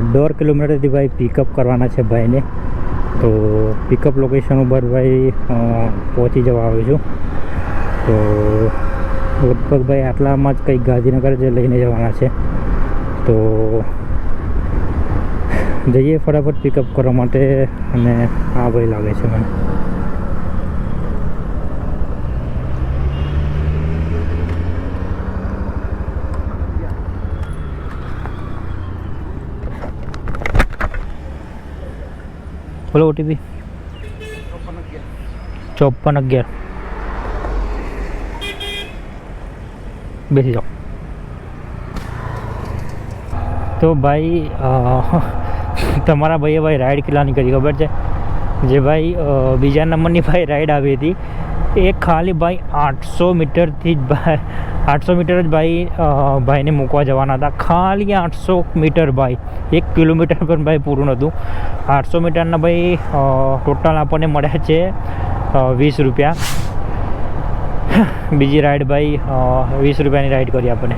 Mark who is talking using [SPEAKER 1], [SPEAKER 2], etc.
[SPEAKER 1] 1.5 કિલોમીટરથી ભાઈ પિકઅપ કરવાના છે ભાઈને. તો પિકઅપ લોકેશન ઉપર ભાઈ પહોંચી જવા આવ્યો છું. તો લગભગ ભાઈ આટલામાં જ કંઈક ગાંધીનગર જે લઈને જવાના છે. તો જઈએ ફટાફટ પિકઅપ કરવા માટે. અને આ ભાઈ લાગે છે મને. બોલો OTP 5411 બેસી જાઓ. તો ભાઈ તમારા ભાઈએ ભાઈ રાઈડ કેટલાની કરી ખબર છે? જે ભાઈ બીજા નંબરની ભાઈ રાઈડ આવી હતી એ ખાલી ભાઈ 800 મીટરથી જ ભાઈ 800 મીટર જ ભાઈ ભાઈને મૂકવા જવાના હતા. ખાલી 800 મીટર ભાઈ, 1 કિલોમીટર પણ ભાઈ પૂરું નહોતું. 800 મીટરના ભાઈ ટોટલ આપણને મળ્યા છે 20 રૂપિયા. બીજી રાઈડ ભાઈ 20 રૂપિયાની રાઈડ કરી આપણને.